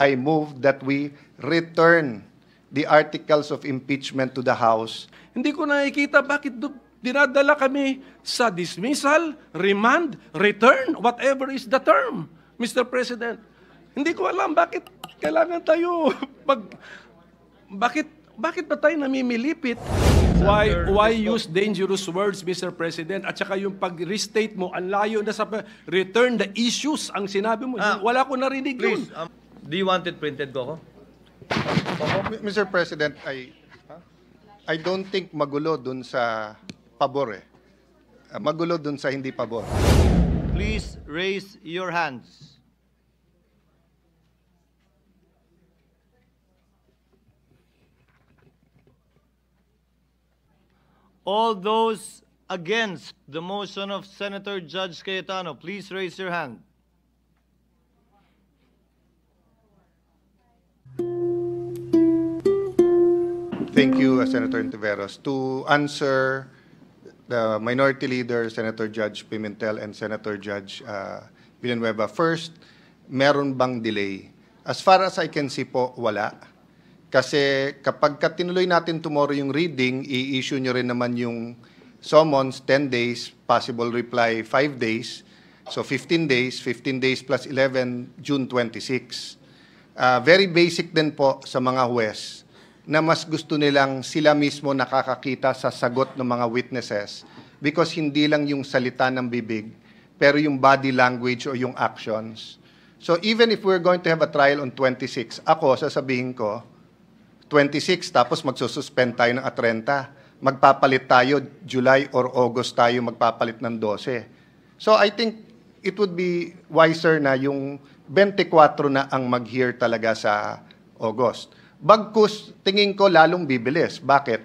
I move that we return the articles of impeachment to the House. Hindi ko nakikita bakit dinadala kami sa dismissal, remand, return, whatever is the term, Mr. President. Hindi ko alam bakit kailangan tayo bakit ba tayo namimilipit? Why use dangerous words, Mr. President? At saka yung pag-restate mo, ang layo na sa return the issues ang sinabi mo. Wala ko narinig yun. Please, do you want it printed, Coco? Mr. President, I don't think magulo dun sa pabor eh. Magulo dun sa hindi pabor. Please raise your hands. All those against the motion of Senator Judge Cayetano, please raise your hand. Thank you, Senator Intiveros. To answer the Minority Leader, Senator Judge Pimentel and Senator Judge Villanueva, first, meron bang delay? As far as I can see po, wala. Kasi kapag tinuloy natin tomorrow yung reading, i-issue nyo rin naman yung summons, 10 days, possible reply, 5 days. So 15 days, 15 days plus 11, June 26. Very basic din po sa mga huwes na mas gusto nilang sila mismo nakakakita sa sagot ng mga witnesses because hindi lang yung salita ng bibig, pero yung body language o yung actions. So even if we're going to have a trial on 26, ako, sasabihin ko, 26, tapos magsususpend tayo ng 30. Magpapalit tayo, July or August tayo magpapalit ng 12. So I think it would be wiser na yung 24 na ang mag-hear talaga sa August. Bagkus, tingin ko lalong bibilis. Bakit?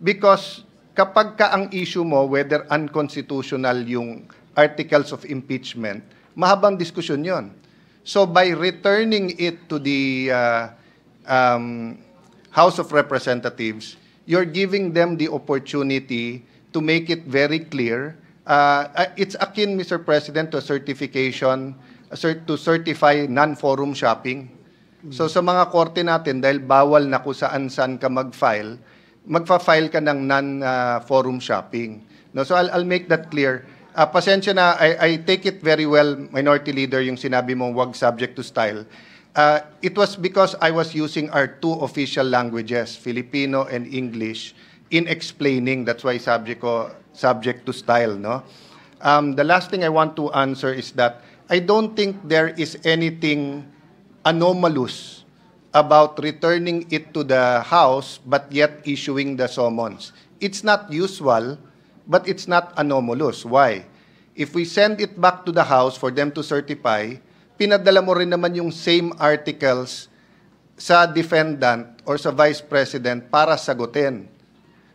Because kapag ka ang issue mo, whether unconstitutional yung articles of impeachment, mahabang diskusyon yon. So by returning it to the House of Representatives, you're giving them the opportunity to make it very clear. It's akin, Mr. President, to a certification, to certify non-forum shopping. So sa mga korte natin, dahil bawal na kung saan-saan ka mag-file, magfa-file ka ng non-forum shopping. No, so I'll make that clear. Pasensya na, I take it very well, Minority Leader, yung sinabi mo, wag subject to style. It was because I was using our two official languages, Filipino and English, in explaining. That's why subject to style. No? The last thing I want to answer is that I don't think there is anything anomalous about returning it to the House but yet issuing the summons. It's not usual, but it's not anomalous. Why? If we send it back to the House for them to certify, pinadala mo rin naman yung same articles sa defendant or sa Vice President para sagutin.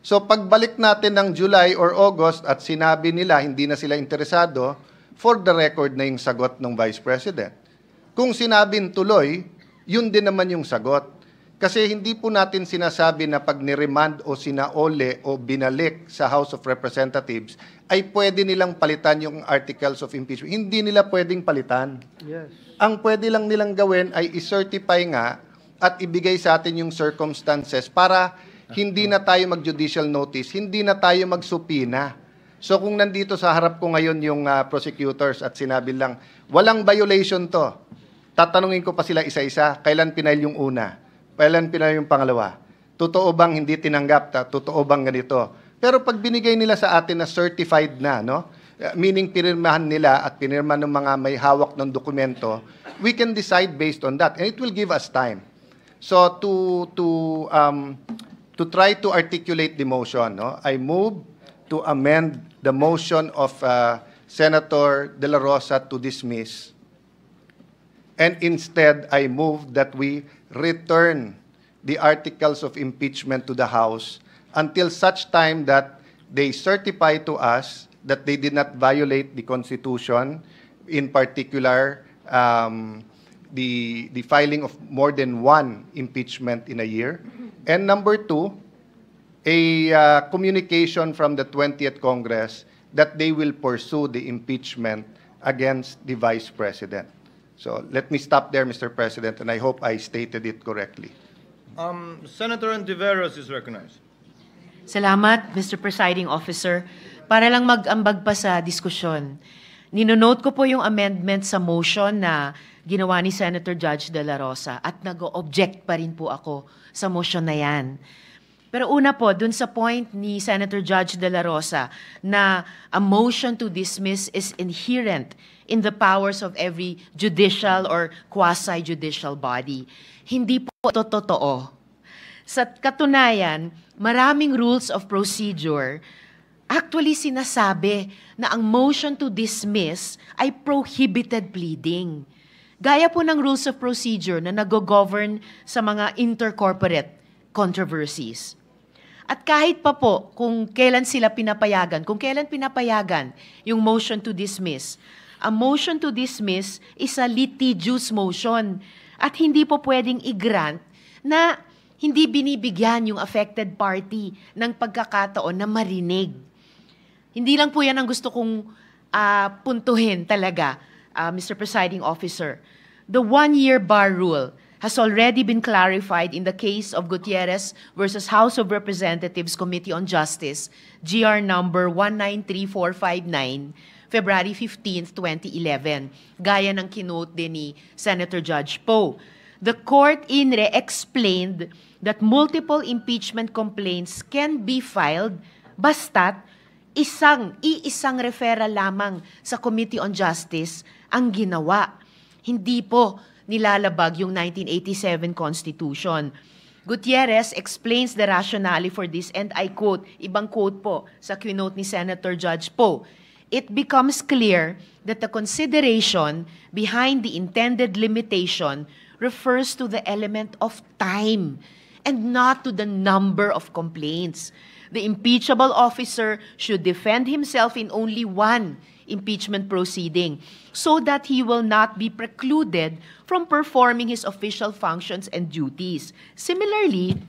So pagbalik natin ng July or August at sinabi nila hindi na sila interesado, for the record na yung sagot ng Vice President. Kung sinabing tuloy, yun din naman yung sagot. Kasi hindi po natin sinasabi na pag niremand o sinaole o binalik sa House of Representatives, ay pwede nilang palitan yung articles of impeachment. Hindi nila pwedeng palitan. Yes. Ang pwede lang nilang gawin ay i-certify nga at ibigay sa atin yung circumstances para hindi na tayo mag-judicial notice, hindi na tayo magsupina. So kung nandito sa harap ko ngayon yung prosecutors at sinabi lang, walang violation to, tatanungin ko pa sila isa-isa, kailan pinail yung una, kailan pinail yung pangalawa, totoo bang hindi tinanggap, totoo bang ganito. Pero pag binigay nila sa atin na certified na, no? Meaning pinirmahan nila at pinirma ng mga may hawak ng dokumento, we can decide based on that and it will give us time. So to try to articulate the motion, no? I move to amend the motion of Senator De La Rosa to dismiss. And instead, I move that we return the articles of impeachment to the House until such time that they certify to us that they did not violate the Constitution, in particular, the filing of more than one impeachment in a year. And number two, a communication from the 20th Congress that they will pursue the impeachment against the Vice President. So let me stop there, Mr. President, and I hope I stated it correctly. Senator Ontiveros is recognized. Salamat, Mr. Presiding Officer. Para lang mag-ambag pa sa diskusyon, ninonote ko po yung amendment sa motion na ginawa ni Senator Judge De La Rosa at nag-object pa rin po ako sa motion na yan. Pero una po, dun sa point ni Senator Judge De La Rosa na a motion to dismiss is inherent in the powers of every judicial or quasi-judicial body. Hindi po ito totoo. Sa katunayan, maraming rules of procedure actually sinasabi na ang motion to dismiss ay prohibited pleading. Gaya po ng rules of procedure na nag-govern sa mga intercorporate controversies. At kahit pa po kung kailan sila pinapayagan, kung kailan pinapayagan yung motion to dismiss, a motion to dismiss is a litigious motion at hindi po pwedeng i-grant na hindi binibigyan yung affected party ng pagkakataon na marinig. Hindi lang po yan ang gusto kong puntuhin talaga, Mr. Presiding Officer. The one-year bar rule has already been clarified in the case of Gutierrez versus House of Representatives Committee on Justice, GR number 193459, February 15, 2011, gaya ng kinote din ni Senator Judge Poe. The court in re explained that multiple impeachment complaints can be filed basta't iisang referral lamang sa Committee on Justice ang ginawa. Hindi po nilalabag yung 1987 Constitution. Gutierrez explains the rationale for this and I quote, ibang quote po sa quote ni Senator Judge Poe, "It becomes clear that the consideration behind the intended limitation refers to the element of time and not to the number of complaints. The impeachable officer should defend himself in only one impeachment proceeding so that he will not be precluded from performing his official functions and duties. Similarly,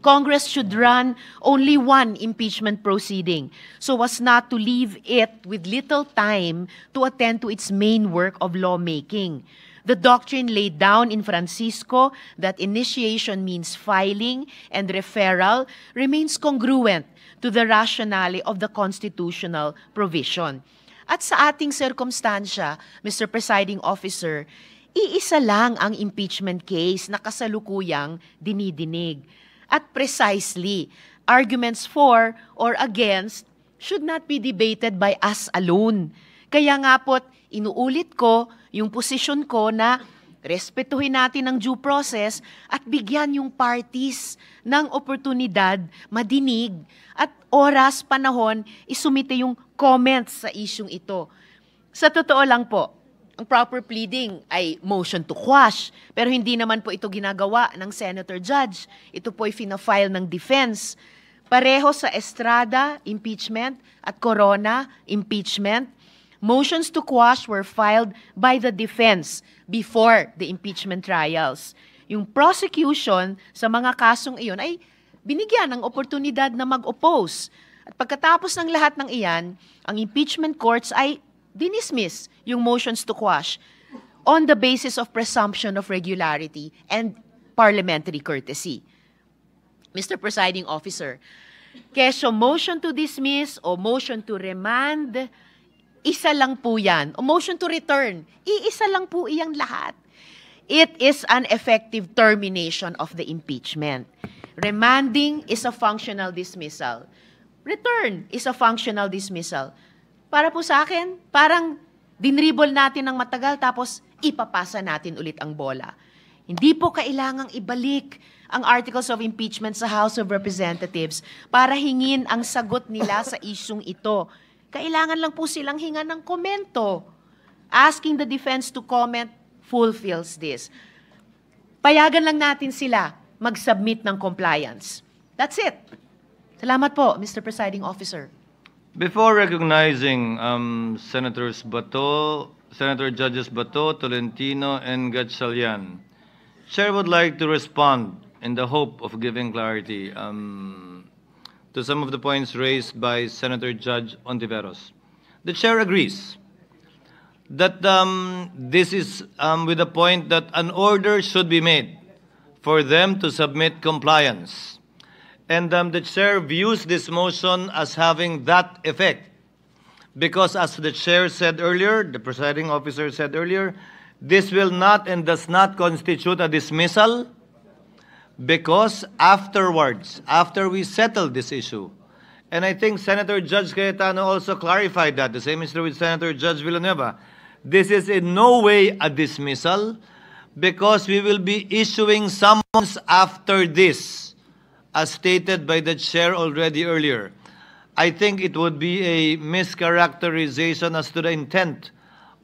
Congress should run only one impeachment proceeding so as not to leave it with little time to attend to its main work of lawmaking. The doctrine laid down in Francisco that initiation means filing and referral remains congruent to the rationale of the constitutional provision. At sa ating sirkumstansya, Mr. Presiding Officer, iisa lang ang impeachment case na kasalukuyang dinidinig. At precisely, arguments for or against should not be debated by us alone. Kaya nga po't inuulit ko yung posisyon ko na respetuhin natin ang due process at bigyan yung parties ng oportunidad madinig at oras, panahon, isumite yung comments sa isyung ito. Sa totoo lang po, ang proper pleading ay motion to quash, pero hindi naman po ito ginagawa ng Senator Judge. Ito po ay fina-file ng defense. Pareho sa Estrada, impeachment, at Corona, impeachment, motions to quash were filed by the defense before the impeachment trials. Yung prosecution sa mga kasong iyon ay binigyan ng oportunidad na mag-oppose. At pagkatapos ng lahat ng iyan, ang impeachment courts ay dinismiss yung motions to quash on the basis of presumption of regularity and parliamentary courtesy. Mr. Presiding Officer, kesyo motion to dismiss o motion to remand, isa lang po yan. O motion to return, iisa lang po iyang lahat. It is an effective termination of the impeachment. Remanding is a functional dismissal. Return is a functional dismissal. Para po sa akin, parang dinribble natin ng matagal tapos ipapasa natin ulit ang bola. Hindi po kailangang ibalik ang articles of impeachment sa House of Representatives para hingin ang sagot nila sa isyung ito. Kailangan lang po silang hingan ng komento. Asking the defense to comment fulfills this. Payagan lang natin sila mag-submit ng compliance. That's it. Salamat po, Mr. Presiding Officer. Before recognizing Senator Judges Bato, Tolentino, and Gatchalian, Chair would like to respond in the hope of giving clarity to some of the points raised by Senator Judge Ontiveros. The Chair agrees that this is with the point that an order should be made for them to submit compliance. And the chair views this motion as having that effect. Because as the chair said earlier, the presiding officer said earlier, this will not and does not constitute a dismissal, because afterwards, after we settle this issue, and I think Senator Judge Cayetano also clarified that, the same is true with Senator Judge Villanueva, this is in no way a dismissal, because we will be issuing summons after this, as stated by the chair already earlier. I think it would be a mischaracterization as to the intent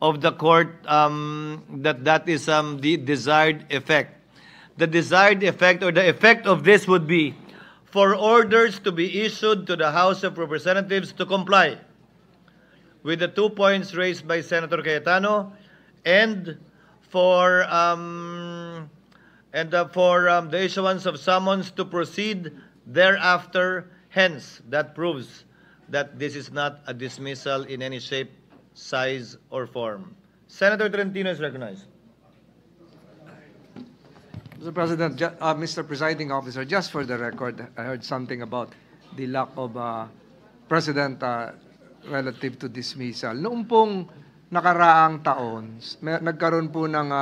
of the court that is the desired effect. The desired effect, or the effect of this, would be for orders to be issued to the House of Representatives to comply with the 2 points raised by Senator Cayetano, and for the issuance of summons to proceed thereafter. Hence, that proves that this is not a dismissal in any shape, size, or form. Senator Trentino is recognized. Mr. President, Mr. Presiding Officer, just for the record, I heard something about the lack of President relative to dismissal. Noong pong nakaraang taon, nagkaroon po ng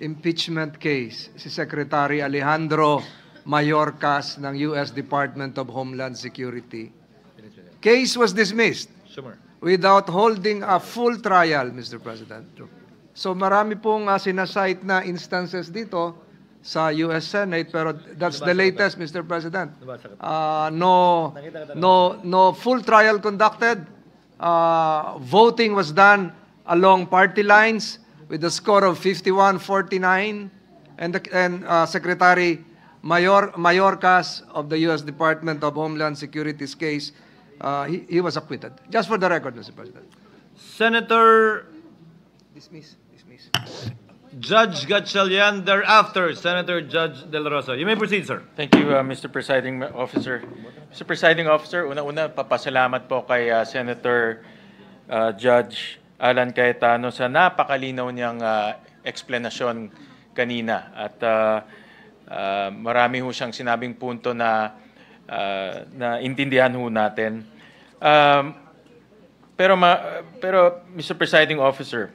impeachment case si Secretary Alejandro Mayorkas ng U.S. Department of Homeland Security. Case was dismissed without holding a full trial, Mr. President. So marami pong sinasite na instances dito sa U.S. Senate, pero that's the latest, Mr. President. No full trial conducted. Voting was done along party lines with a score of 51-49, and Secretary Mayorkas of the U.S. Department of Homeland Security's case, he was acquitted. Just for the record, Mr. President. Senator Dismiss. Judge Gatchalian, thereafter, Senator Judge De La Rosa. You may proceed, sir. Thank you, Mr. Presiding Officer. Mr. Presiding Officer, una-una, papasalamat po kay Senator Judge Alan Cayetano sa napakalinaw niyang eksplanasyon kanina. At marami ho siyang sinabing punto na intindihan ho natin. Pero Mr. Presiding Officer,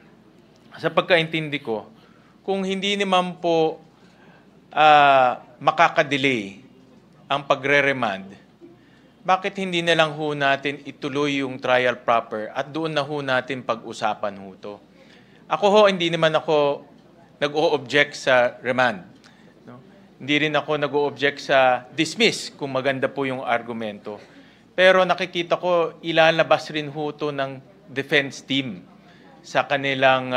sa pagkaintindi ko, kung hindi naman po makakadelay ang pagre-remand, bakit hindi na lang ho natin ituloy yung trial proper at doon na ho natin pag-usapan ho to? Ako ho, hindi naman ako nag-o-object sa remand. No? Hindi rin ako nag-o-object sa dismiss kung maganda po yung argumento. Pero nakikita ko ilalabas rin ho to ng defense team sa kanilang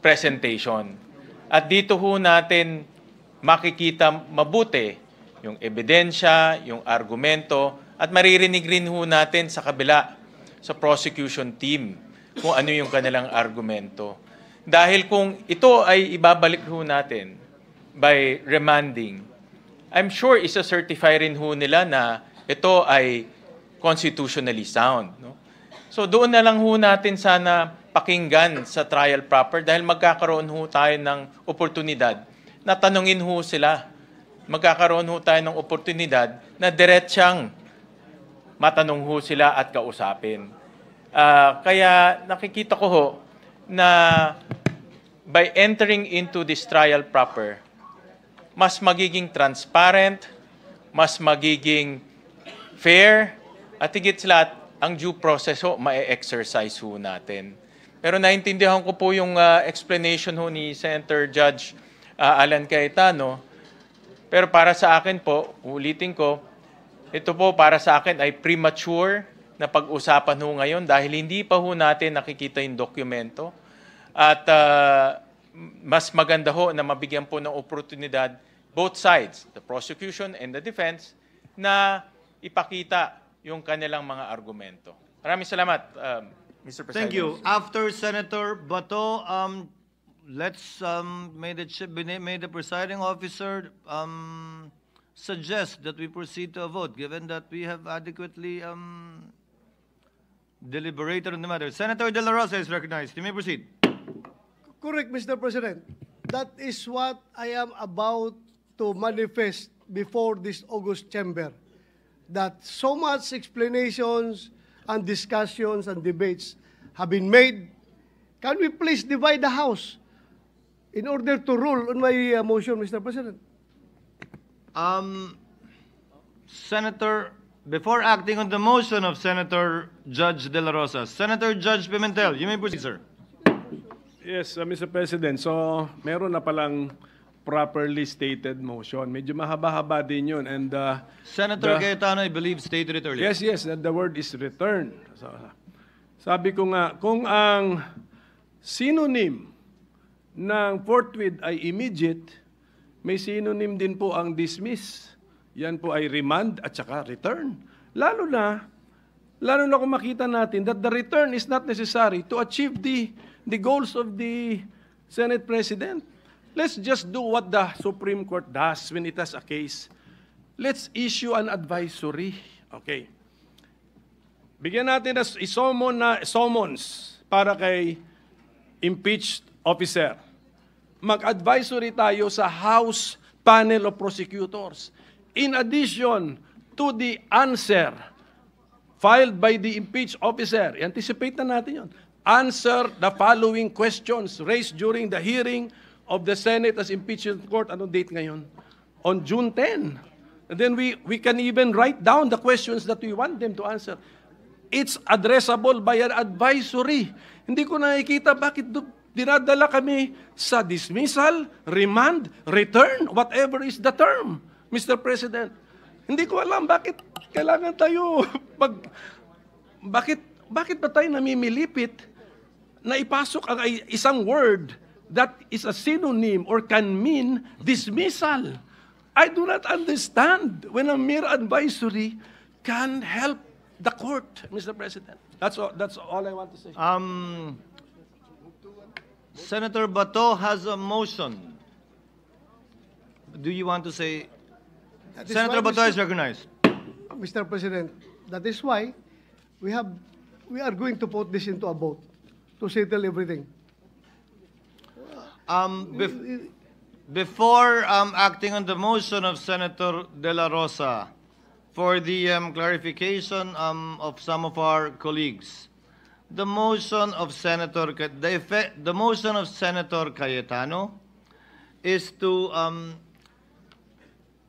presentation. At dito ho natin makikita mabuti yung ebidensya, yung argumento, at maririnig rin ho natin sa kabila, sa prosecution team, kung ano yung kanilang argumento. Dahil kung ito ay ibabalik ho natin by remanding, I'm sure isa-certify rin ho nila na ito ay constitutionally sound. No? So doon na lang ho natin sana pakinggan sa trial proper dahil magkakaroon ho tayo ng oportunidad na tanungin ho sila. Magkakaroon ho tayo ng oportunidad na diretsang matanong ho sila at kausapin. Kaya nakikita ko ho na by entering into this trial proper, mas magiging transparent, mas magiging fair, at higit sa lahat, ang due process ho, ma-exercise ho natin. Pero naintindihan ko po yung explanation ho ni Senator Judge Alan Cayetano. Pero para sa akin po, ulitin ko, ito po para sa akin ay premature na pag-usapan ho ngayon dahil hindi pa ho natin nakikita yung dokumento. At mas maganda ho na mabigyan po ng oportunidad both sides, the prosecution and the defense, na ipakita yung kanilang mga argumento. Maraming salamat, Mr. President. Thank you. After Senator Bato, let's may the presiding officer suggest that we proceed to a vote, given that we have adequately deliberated on the matter. Senator De La Rosa is recognized. You may proceed. Correct, Mr. President. That is what I am about to manifest before this August chamber. That so much explanations and discussions and debates have been made. Can we please divide the House in order to rule on my motion, Mr. President? Senator, before acting on the motion of Senator Judge De La Rosa, Senator Judge Pimentel, you may proceed, sir. Yes, Mr. President. So, meron na palang properly stated motion. Medyo mahaba-haba din yun. And, Senator the- Cayetano, I believe, stated it earlier. yes, the word is return. So, sabi ko nga, kung ang synonym ng forthwith ay immediate, may synonym din po ang dismiss. Yan po ay remand at saka return. Lalo na kung makita natin that the return is not necessary to achieve the goals of the Senate President. Let's just do what the Supreme Court does when it has a case. Let's issue an advisory. Okay. Bigyan natin ng summons para kay impeached officer. Mag-advisory tayo sa House Panel of Prosecutors. In addition to the answer filed by the impeached officer, anticipate na natin yun. Answer the following questions raised during the hearing of the Senate as impeachment court. Anong date ngayon? On June 10. And then we can even write down the questions that we want them to answer. It's addressable by an advisory. Hindi ko nakikita bakit dinadala kami sa dismissal, remand, return, whatever is the term, Mr. President. Hindi ko alam bakit kailangan tayo bakit ba tayo namimilipit na ipasok ang isang word that is a synonym or can mean dismissal. I do not understand when a mere advisory can help the court, Mr. President. That's all I want to say. Senator Bato has a motion. Do you want to say? That is Senator why, Bato is recognized. Mr. President, that is why we are going to put this into a vote to settle everything. Before acting on the motion of Senator De La Rosa for the clarification of some of our colleagues, the motion of Senator Cayetano is to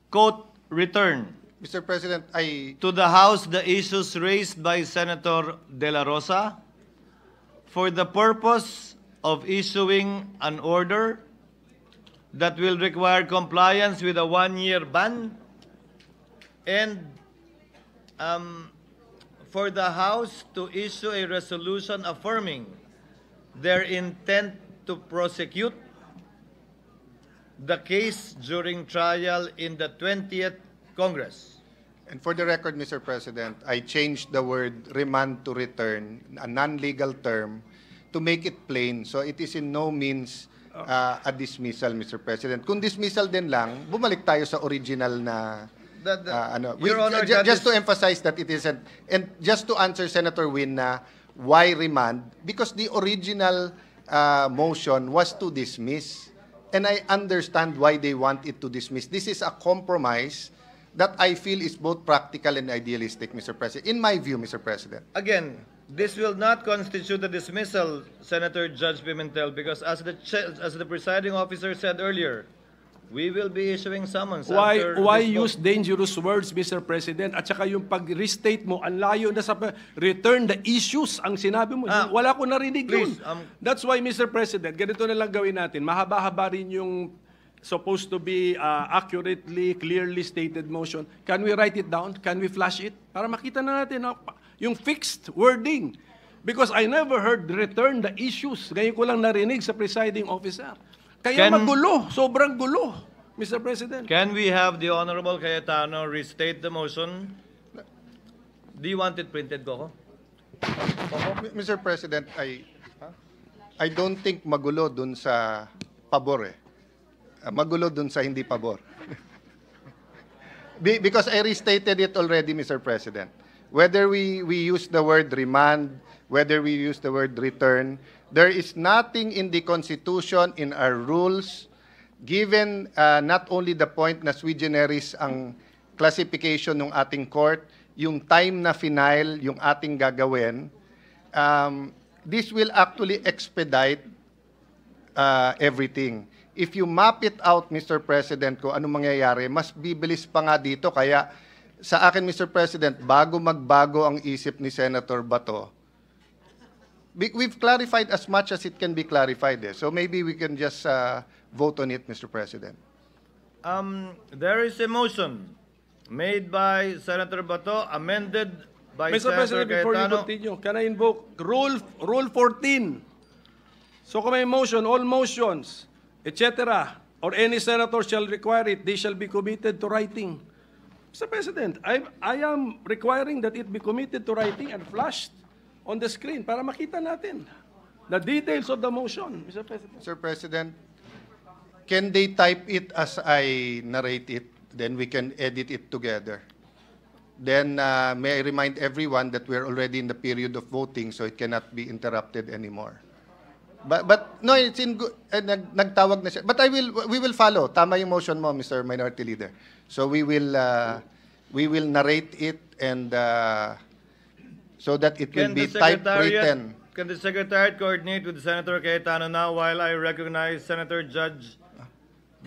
quote return Mr. President, to the House the issues raised by Senator De La Rosa for the purpose of issuing an order that will require compliance with a one-year ban and for the House to issue a resolution affirming their intent to prosecute the case during trial in the 20th Congress. and for the record, Mr. President, I changed the word remand to return, a non-legal term, to make it plain. So it is in no means a dismissal, Mr. President. Kung dismissal din lang, bumalik tayo sa original na Your Honor, just to emphasize that it isn't, and just to answer Senator Win na why remand, because the original motion was to dismiss, and I understand why they want it to dismiss. This is a compromise that I feel is both practical and idealistic, Mr. President, in my view, Mr. President. Again, this will not constitute a dismissal, Senator Judge Pimentel, because as the presiding officer said earlier, we will be issuing summons. after Why this vote. use dangerous words, Mr. President? At saka yung pag-restate mo, ang layo na sa return the issues ang sinabi mo. Wala ko narinig please, yun. That's why, Mr. President, ganito na lang gawin natin. Mahaba-haba rin yung supposed to be accurately, clearly stated motion. Can we write it down? Can we flash it? Para makita na natin yung fixed wording. Because I never heard return the issues. Ngayon ko lang narinig sa presiding officer. Kaya magulo, sobrang gulo, Mr. President. Can we have the Honorable Cayetano restate the motion? Do you want it printed, Coco? Mr. President, I don't think magulo dun sa pabor eh. Magulo dun sa hindi pabor. Because I restated it already, Mr. President. whether we use the word remand, whether we use the word return, there is nothing in the Constitution, in our rules, given not only the point na sui generis ang classification ng ating court, yung time na final, yung ating gagawin, this will actually expedite everything. If you map it out, Mr. President, kung ano mangyayari, mas bibilis pa nga dito. Kaya sa akin, Mr. President, bago magbago ang isip ni Senator Bato, we've clarified as much as it can be clarified. So maybe we can just vote on it, Mr. President. There is a motion made by Senator Bato, amended by Mr. Senator President, before you Cayetano. continue, can I invoke Rule 14? So kung may motion, all motions, etc., or any senator shall require it, they shall be committed to writing. Mr. President, I am requiring that it be committed to writing and flashed on the screen para makita natin the details of the motion, Mr. President. Mr. President, can they type it as I narrate it? Then we can edit it together. Then may I remind everyone that we're already in the period of voting, so it cannot be interrupted anymore. But no, it's in good. Nagtawag na siya. But we will follow. Tama yung motion mo, Mr. Minority Leader. So we will narrate it and so that it will be typewritten. Can the Secretariat coordinate with Senator Cayetano now while I recognize Senator Judge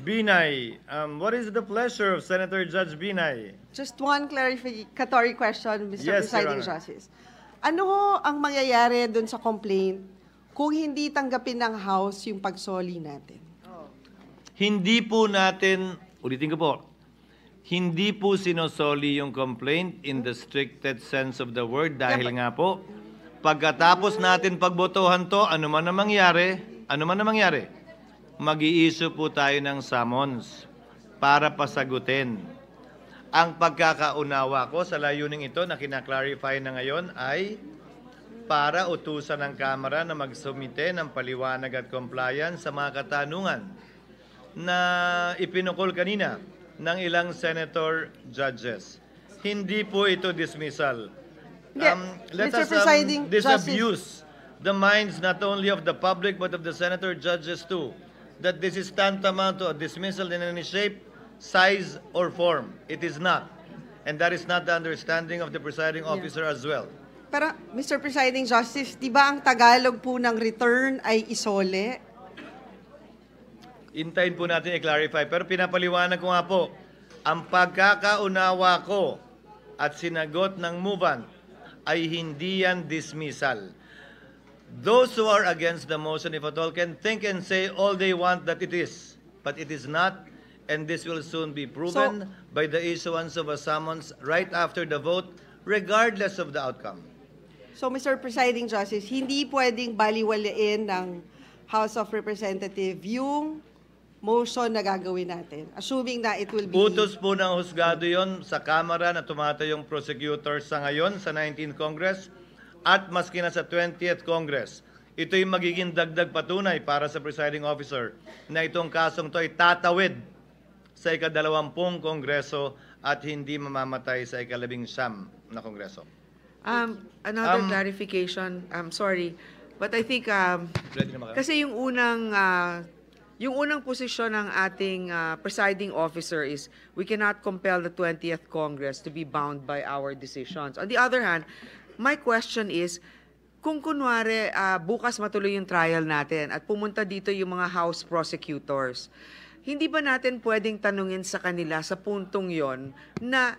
Binay? What is the pleasure of Senator Judge Binay? Just one clarificatory question, Mr. Yes, Your Presiding Honor. Justice. Ano ho ang mangyayari doon sa complaint kung hindi tanggapin ng House yung pagsoli natin? Hindi po natin, ulitin ko po, hindi po sinosoli yung complaint in the stricted sense of the word dahil nga po, pagkatapos natin pagbotohan to, ano man na mangyari, mag-i-issue po tayo ng summons para pasagutin. Ang pagkakaunawa ko sa layuning ito na kinaklarify na ngayon ay para utusan ng Kamara na magsumite ng paliwanag at compliance sa mga katanungan na ipinukol kanina ng ilang senator judges. Hindi po ito dismissal. Let Mr. us Presiding disabuse the minds not only of the public but of the senator judges too, that this is tantamount to a dismissal in any shape, size, or form. It is not. And that is not the understanding of the presiding officer as well. Pero, Mr. Presiding Justice, di ba ang Tagalog po ng return ay isole? Intayin po natin i-clarify. Pero pinapaliwanag ko nga po, ang pagkakaunawa ko at sinagot ng movant ay hindi yan dismissal. Those who are against the motion, if at all, can think and say all they want that it is. But it is not, and this will soon be proven by the issuance of a summons right after the vote, regardless of the outcome. So, Mr. Presiding Justice, hindi pwedeng baliwalain ng House of Representatives yung motion na gagawin natin, assuming na it will be... Utos po ng husgado yon sa Kamara na tumatayong prosecutor sa ngayon sa 19th Congress at maski na sa 20th Congress. Ito'y magiging dagdag patunay para sa presiding officer na itong kasong to ay tatawid sa ika-20 Kongreso at hindi mamamatay sa ika-19 na Kongreso. Another clarification. I'm sorry, but I think Ready na ba kayo? kasi yung unang posisyon ng ating presiding officer is we cannot compel the 20th Congress to be bound by our decisions. On the other hand, my question is, kung kunwari bukas matuloy yung trial natin at pumunta dito yung mga House prosecutors, hindi ba natin pwedeng tanungin sa kanila sa puntong yon na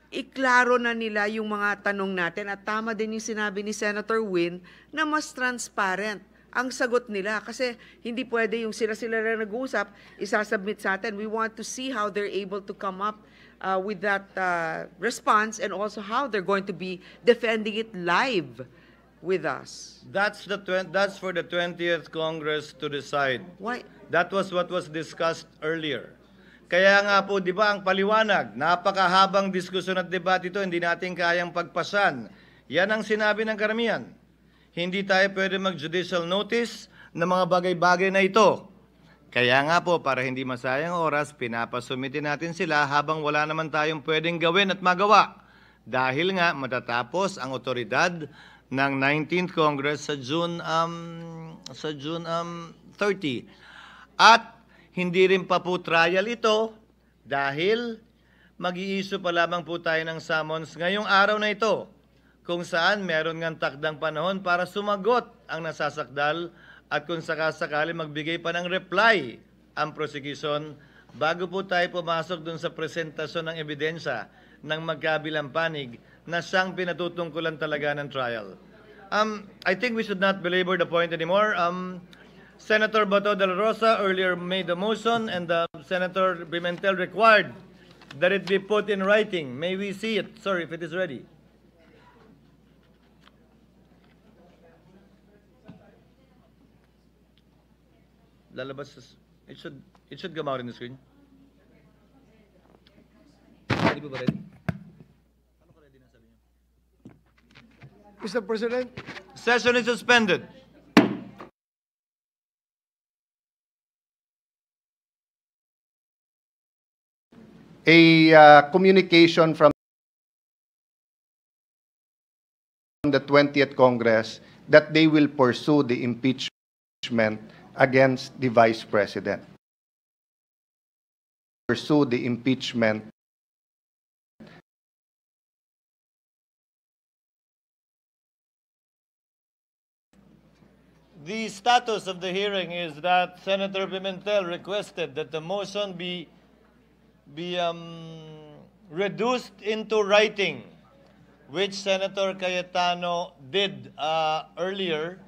iklaro na nila yung mga tanong natin at tama din yung sinabi ni Senator Win na mas transparent ang sagot nila kasi hindi pwede yung sila na nag-uusap, isasubmit sa atin. We want to see how they're able to come up with that response and also how they're going to be defending it live with us. That's for the 20th Congress to decide. Why? That was what was discussed earlier. Kaya nga po, di ba, ang paliwanag, napakahabang diskusyon at debate ito, hindi natin kayang pagpasan. Yan ang sinabi ng karamihan. Hindi tayo pwede mag-judicial notice ng mga bagay-bagay na ito. Kaya nga po, para hindi masayang oras, pinapasumite natin sila habang wala naman tayong pwedeng gawin at magawa. dahil nga matatapos ang otoridad ng 19th Congress sa June 30. At hindi rin pa po trial ito dahil mag-i-issue pa lamang po tayo ng summons ngayong araw na ito, kung saan meron ngang takdang panahon para sumagot ang nasasakdal at kung sakasakali magbigay pa ng reply ang prosecution bago po tayo pumasok dun sa presentasyon ng ebidensya ng magkabilang panig na siyang pinatutungkulan talaga ng trial. I think we should not belabor the point anymore. Senator Bato de la Rosa earlier made the motion and Senator Pimentel required that it be put in writing. May we see it, sir, if it is ready? Lalabas, it should come out in the screen. Ready po ba ready? Mr. President, Session is suspended. A communication from the 20th Congress that they will pursue the impeachment against the Vice President. Pursue the impeachment The status of the hearing is that Senator Pimentel requested that the motion be reduced into writing, which Senator Cayetano did earlier.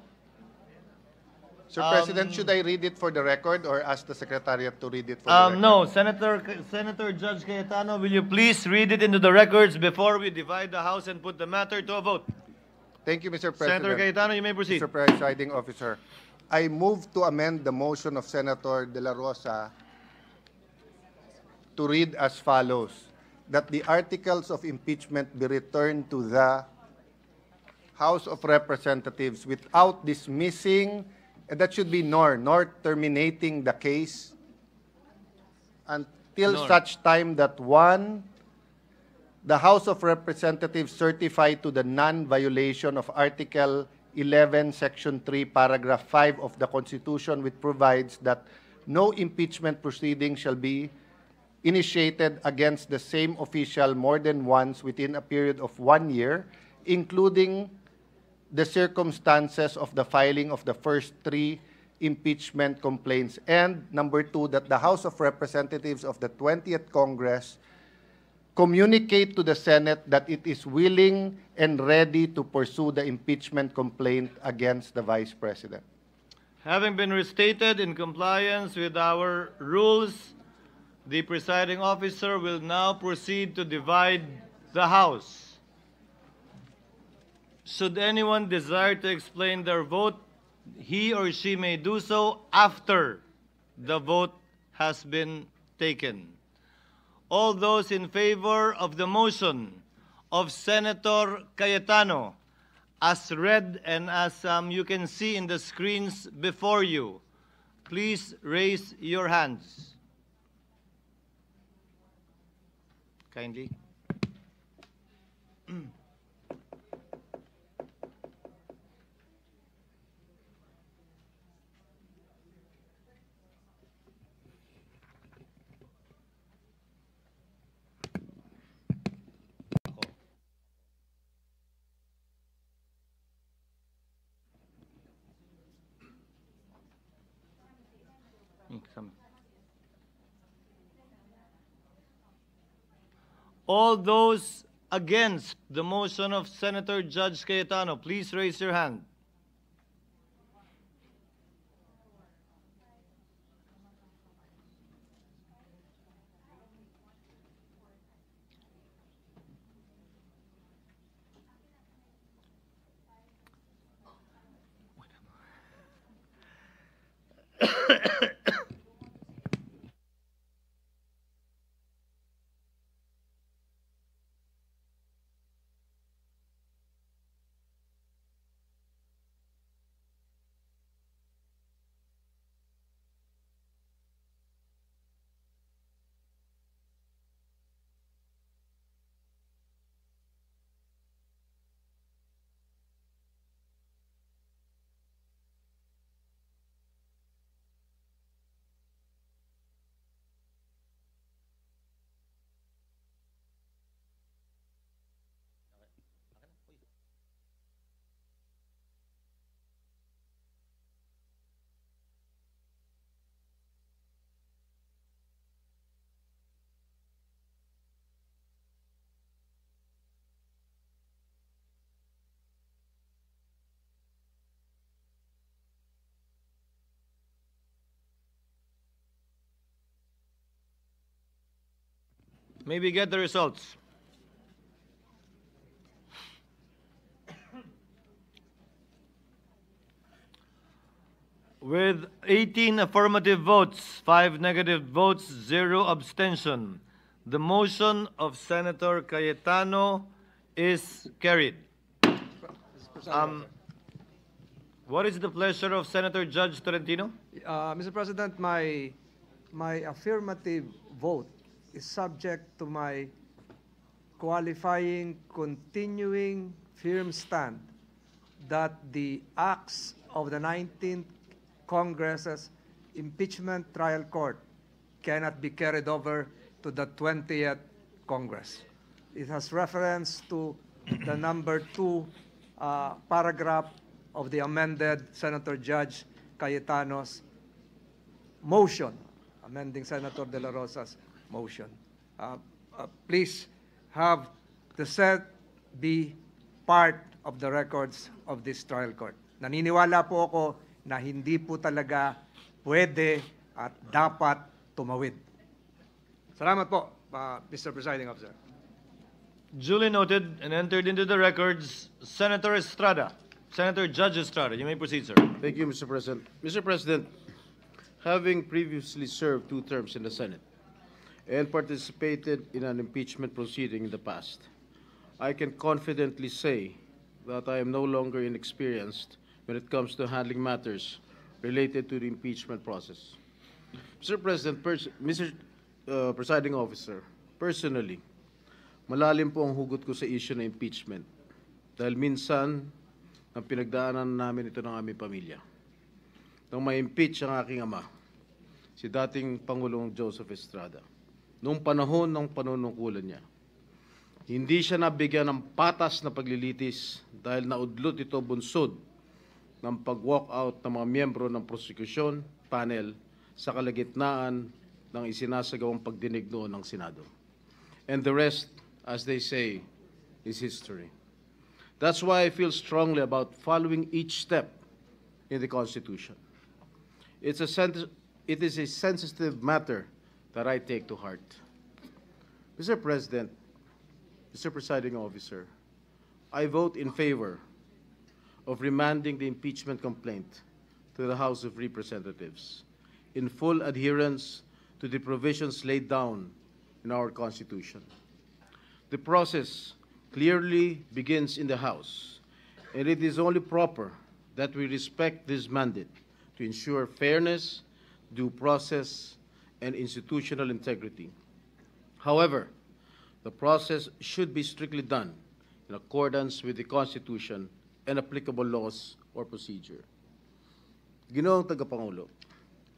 Sir President, should I read it for the record or ask the Secretariat to read it for the record? No, Senator Judge Cayetano, will you please read it into the records before we divide the House and put the matter to a vote? Thank you, Mr. President. Senator Cayetano, you may proceed. Mr. Presiding Officer, I move to amend the motion of Senator De La Rosa to read as follows, that the articles of impeachment be returned to the House of Representatives without dismissing, and that should be nor terminating the case until such time that one, the House of Representatives certify to the non-violation of Article 11, Section 3, Paragraph 5 of the Constitution, which provides that no impeachment proceeding shall be initiated against the same official more than once within a period of 1 year, including the circumstances of the filing of the first 3 impeachment complaints. And number 2, that the House of Representatives of the 20th Congress communicate to the Senate that it is willing and ready to pursue the impeachment complaint against the Vice President. Having been restated in compliance with our rules, the presiding officer will now proceed to divide the House. Should anyone desire to explain their vote, he or she may do so after the vote has been taken. All those in favor of the motion of Senator Cayetano, as read and as you can see in the screens before you, please raise your hands. Kindly. All those against the motion of Senator Judge Cayetano, please raise your hand. May we get the results? With 18 affirmative votes, 5 negative votes, 0 abstention, the motion of Senator Cayetano is carried. What is the pleasure of Senator Judge Tolentino? Mr. President, my affirmative vote is subject to my qualifying, continuing, firm stand that the acts of the 19th Congress's impeachment trial court cannot be carried over to the 20th Congress. It has reference to the number 2 paragraph of the amended Senator Judge Cayetano's motion, amending Senator De La Rosa's motion. Please have the said be part of the records of this trial court. Naniniwala po ako na hindi po talaga pwede at dapat tumawid. Salamat po, Mr. Presiding Officer. Duly noted and entered into the records, Senator Estrada. Senator Judge Estrada, you may proceed, sir. Thank you, Mr. President. Mr. President, having previously served 2 terms in the Senate and participated in an impeachment proceeding in the past, I can confidently say that I am no longer inexperienced when it comes to handling matters related to the impeachment process. Mr. President, Mr. Presiding Officer, personally, malalim po ang hugot ko sa issue ng impeachment dahil minsan ang pinagdaanan namin ito ng aming pamilya. Nang ma-impeach ang aking ama, si dating Pangulong Joseph Estrada, noong panahon ng panunungkulan niya, hindi siya nabigyan ng patas na paglilitis dahil naudlot ito bunsod ng pag-walk out ng mga miyembro ng prosecution panel sa kalagitnaan ng isinasagawang pagdinig noon ng Senado. And the rest, as they say, is history. That's why I feel strongly about following each step in the Constitution. It is a sensitive matter that I take to heart. Mr. President, Mr. Presiding Officer, I vote in favor of remanding the impeachment complaint to the House of Representatives in full adherence to the provisions laid down in our Constitution. The process clearly begins in the House, and it is only proper that we respect this mandate to ensure fairness, due process, and institutional integrity. However, the process should be strictly done in accordance with the Constitution and applicable laws or procedure. Ginoong Tagapangulo,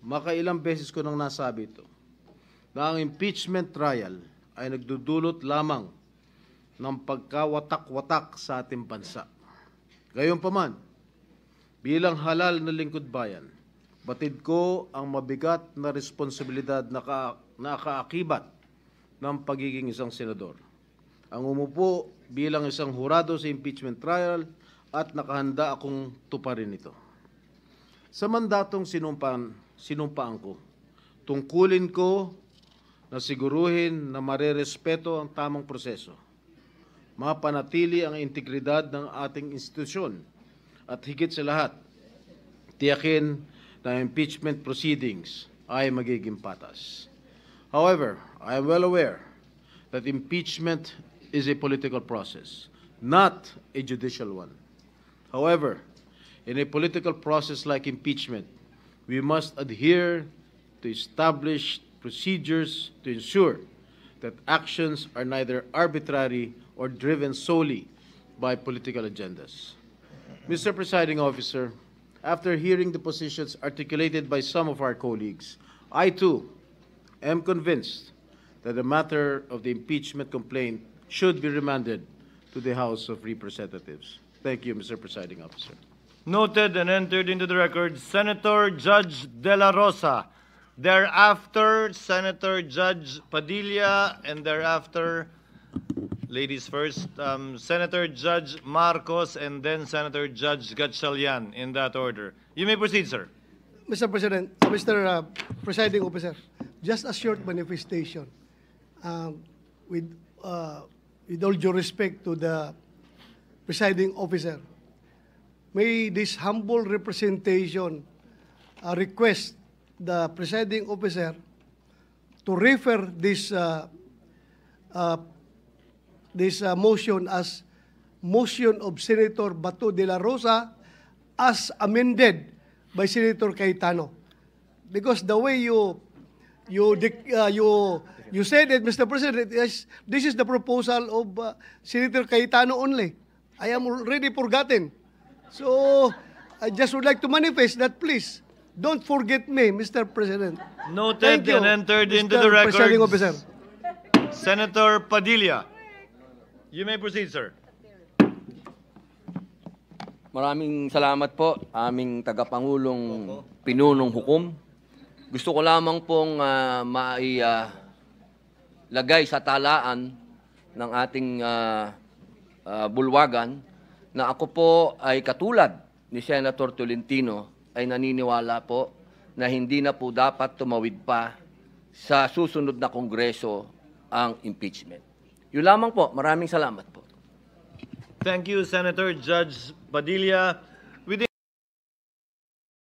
makailang beses ko nang nasabi ito, na ang impeachment trial ay nagdudulot lamang ng pagkawatak-watak sa ating bansa. Gayunpaman, bilang halal na lingkod bayan, batid ko ang mabigat na responsibilidad na kaakibat ng pagiging isang senador. Ang umupo bilang isang hurado sa impeachment trial at nakahanda akong tuparin ito. Sa mandatong sinumpaan ko, tungkulin ko na siguruhin na marerespeto ang tamang proseso, mapanatili ang integridad ng ating institusyon, at higit sa lahat, tiyakin na impeachment proceedings ay magiging patas. However, I am well aware that impeachment is a political process, not a judicial one. However, in a political process like impeachment, we must adhere to established procedures to ensure that actions are neither arbitrary or driven solely by political agendas. Mr. Presiding Officer, after hearing the positions articulated by some of our colleagues, I too am convinced that the matter of the impeachment complaint should be remanded to the House of Representatives. Thank you, Mr. Presiding Officer. Noted and entered into the record, Senator Judge De La Rosa. Thereafter, Senator Judge Padilla, and thereafter, ladies first, Senator Judge Marcos, and then Senator Judge Gatchalian, in that order. You may proceed, sir. Mr. President, Mr. Presiding Officer, just a short manifestation. with all due respect to the presiding officer, may this humble representation request the presiding officer to refer this motion as motion of Senator Bato de la Rosa as amended by Senator Cayetano. Because the way you said it, Mr. President, this is the proposal of Senator Cayetano only. I am already forgotten. So I just would like to manifest that, please, don't forget me, Mr. President. Noted Thank you, and entered into Mr. the Presiding Officer. records. Senator Padilla. You may proceed, sir. Maraming salamat po, aming tagapangulong pinunong hukom. Gusto ko lamang pong lagay sa talaan ng ating bulwagan na ako po ay katulad ni Senator Tolentino ay naniniwala po na hindi na po dapat tumawid pa sa susunod na Kongreso ang impeachment. Yun lamang po. Maraming salamat po. Thank you, Senator Judge Padilla.